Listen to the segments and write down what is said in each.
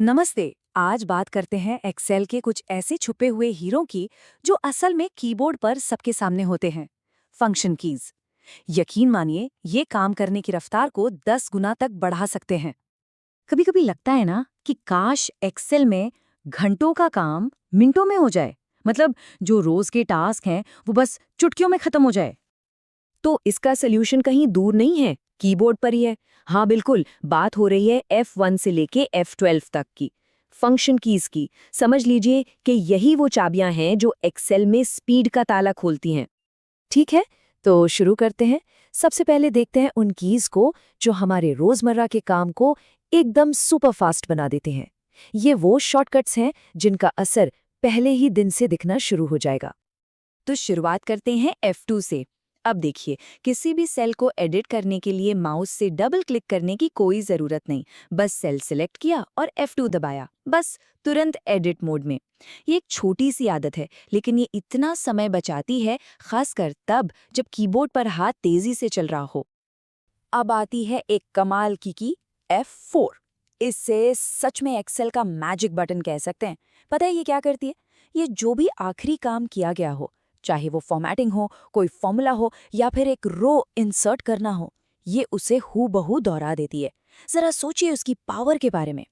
नमस्ते। आज बात करते हैं एक्सेल के कुछ ऐसे छुपे हुए हीरों की जो असल में कीबोर्ड पर सबके सामने होते हैं। Function keys. यकीन मानिए ये काम करने की रफ्तार को 10 गुना तक बढ़ा सकते हैं। कभी कभी लगता है ना कि काश एक्सेल में घंटों का काम मिनटों में हो जाए। मतलब जो रोज के टास्क हैं वो बस चुटकियों में खत्म हो जाए। तो इसका सोल्यूशन कहीं दूर नहीं है, कीबोर्ड पर ही है। हाँ बिल्कुल, बात हो रही है F1 से लेके F12 तक की, फंक्शन कीज की। समझ लीजिए कि यही वो चाबियां हैं जो एक्सेल में स्पीड का ताला खोलती हैं। ठीक है, तो शुरू करते हैं। सबसे पहले देखते हैं उन कीज को जो हमारे रोजमर्रा के काम को एकदम सुपर फास्ट बना देते हैं। ये वो शॉर्टकट्स हैं जिनका असर पहले ही दिन से दिखना शुरू हो जाएगा। तो शुरुआत करते हैं F2 से। अब देखिए, किसी भी सेल को एडिट करने के लिए माउस से डबल क्लिक करने की कोई ज़रूरत नहीं। बस सेल सिलेक्ट किया और F2 दबाया, बस तुरंत एडिट मोड में। ये एक छोटी सी आदत है, लेकिन ये इतना समय बचाती है, खासकर तब जब कीबोर्ड पर हाथ तेज़ी से चल रहा हो। अब आती है एक कमाल की F4। इससे सच में एक्सेल का मैजिक बटन कह सकते हैं। पता है ये क्या करती है? ये जो भी आखिरी काम किया गया हो, चाहे वो फॉर्मेटिंग हो, कोई फॉर्मूला हो या फिर एक रो इंसर्ट करना हो, ये उसे हूबहू दोहरा देती है। जरा सोचिए उसकी पावर के बारे में।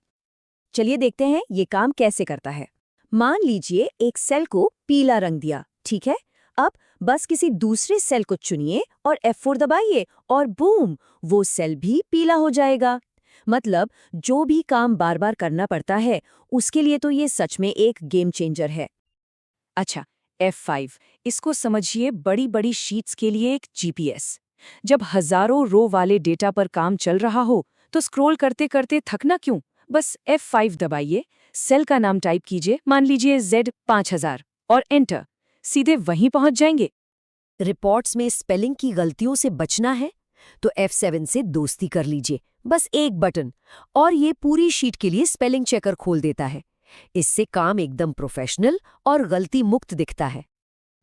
चलिए देखते हैं ये काम कैसे करता है। मान लीजिए एक सेल को पीला रंग दिया, ठीक है? अब बस किसी दूसरे सेल को चुनिए और F4 दबाइए और बूम, वो सेल भी पीला हो जाएगा। मतलब जो भी काम बार बार करना पड़ता है, उसके लिए तो ये सच में एक गेम चेंजर है। अच्छा, F5 इसको समझिए बड़ी बड़ी शीट्स के लिए एक जीपीएस। जब हजारों रो वाले डेटा पर काम चल रहा हो तो स्क्रॉल करते करते थकना क्यों? बस F5 दबाइए, सेल का नाम टाइप कीजिए, मान लीजिए Z5000 और एंटर। सीधे वहीं पहुंच जाएंगे। रिपोर्ट्स में स्पेलिंग की गलतियों से बचना है तो F7 से दोस्ती कर लीजिए, बस एक बटन, और ये पूरी शीट के लिए स्पेलिंग चेकर खोल देता है। इससे काम एकदम प्रोफेशनल और गलती मुक्त दिखता है।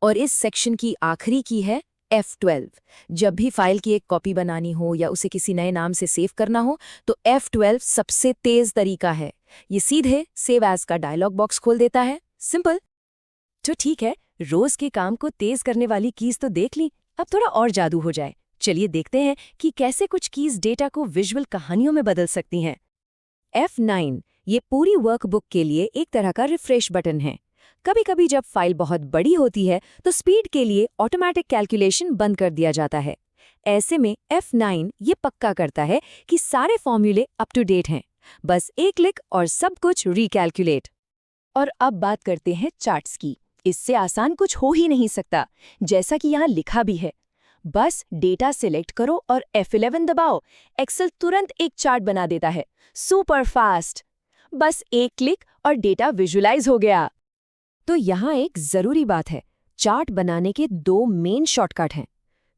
और इस सेक्शन की आखिरी की है F12। जब भी फाइल की एक कॉपी बनानी हो या उसे किसी नए नाम से सेव करना हो तो F12 सबसे तेज तरीका है। ये सीधे सेव एज का डायलॉग बॉक्स खोल देता है। सिंपल। तो ठीक है, रोज के काम को तेज करने वाली कीज तो देख ली, अब थोड़ा और जादू हो जाए। चलिए देखते हैं कि कैसे कुछ कीज डेटा को विजुअल कहानियों में बदल सकती हैं। F9 ये पूरी वर्कबुक के लिए एक तरह का रिफ्रेश बटन है। कभी कभी जब फाइल बहुत बड़ी होती है तो स्पीड के लिए ऑटोमेटिक कैलकुलेशन बंद कर दिया जाता है। ऐसे में F9 ये पक्का करता है कि सारे फॉर्मूले अप टू डेट हैं। बस एक क्लिक और सब कुछ रिकैलकुलेट। और अब बात करते हैं चार्ट्स की। इससे आसान कुछ हो ही नहीं सकता, जैसा कि यहाँ लिखा भी है। बस डेटा सिलेक्ट करो और F11 दबाओ, एक्सेल तुरंत एक चार्ट बना देता है। Super fast. बस एक क्लिक और डेटा विजुलाइज हो गया। तो यहाँ एक जरूरी बात है, चार्ट बनाने के दो मेन शॉर्टकट हैं।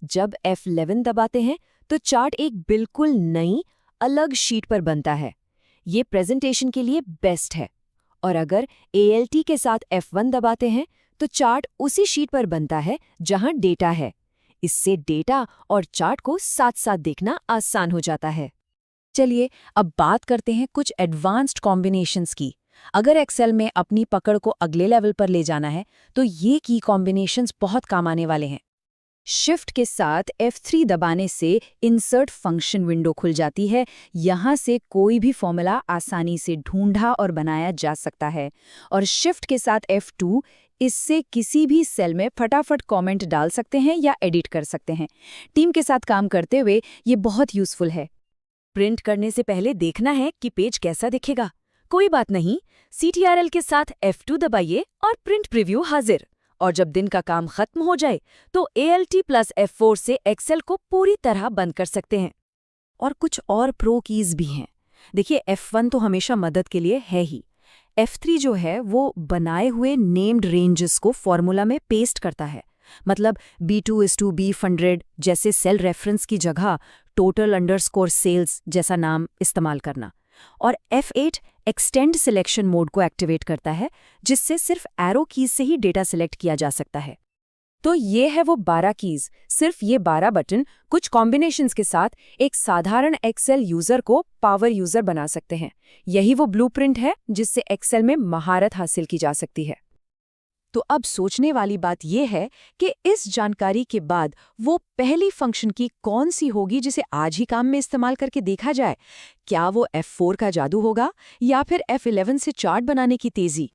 जब F11 दबाते हैं तो चार्ट एक बिल्कुल नई अलग शीट पर बनता है। ये प्रेजेंटेशन के लिए बेस्ट है। और अगर ALT के साथ F1 दबाते हैं तो चार्ट उसी शीट पर बनता है जहां डेटा है। इससे डेटा और चार्ट को साथ साथ देखना आसान हो जाता है। चलिए अब बात करते हैं कुछ एडवांस्ड कॉम्बिनेशंस की। अगर एक्सेल में अपनी पकड़ को अगले लेवल पर ले जाना है तो ये की कॉम्बिनेशंस बहुत काम आने वाले हैं। शिफ्ट के साथ F3 दबाने से इंसर्ट फंक्शन विंडो खुल जाती है। यहाँ से कोई भी फॉर्मूला आसानी से ढूंढा और बनाया जा सकता है। और शिफ्ट के साथ F2, इससे किसी भी सेल में फटाफट कमेंट डाल सकते हैं या एडिट कर सकते हैं। टीम के साथ काम करते हुए ये बहुत यूजफुल है। प्रिंट करने से पहले देखना है कि पेज कैसा दिखेगा। कोई बात नहीं, CTRL के साथ F2 दबाइए और प्रिंट प्रीव्यू हाजिर। और जब दिन का काम खत्म हो जाए तो ALT प्लस F4 से एक्सेल को पूरी तरह बंद कर सकते हैं। और कुछ और प्रो कीज भी हैं। देखिए, F1 तो हमेशा मदद के लिए है ही। F3 जो है वो बनाए हुए नेम्ड रेंजेस को फॉर्मूला में पेस्ट करता है। मतलब B2:B100 जैसे सेल रेफरेंस की जगह total_sales जैसा नाम इस्तेमाल करना। और F8 एक्सटेंड सिलेक्शन मोड को एक्टिवेट करता है, जिससे सिर्फ एरो कीज से ही डेटा सिलेक्ट किया जा सकता है। तो ये है वो 12 कीज। सिर्फ ये 12 बटन कुछ कॉम्बिनेशंस के साथ एक साधारण एक्सेल यूजर को पावर यूजर बना सकते हैं। यही वो ब्लूप्रिंट है जिससे एक्सेल में महारत हासिल की जा सकती है। तो अब सोचने वाली बात यह है कि इस जानकारी के बाद वो पहली फंक्शन की कौन सी होगी जिसे आज ही काम में इस्तेमाल करके देखा जाए। क्या वो F4 का जादू होगा या फिर F11 से चार्ट बनाने की तेजी?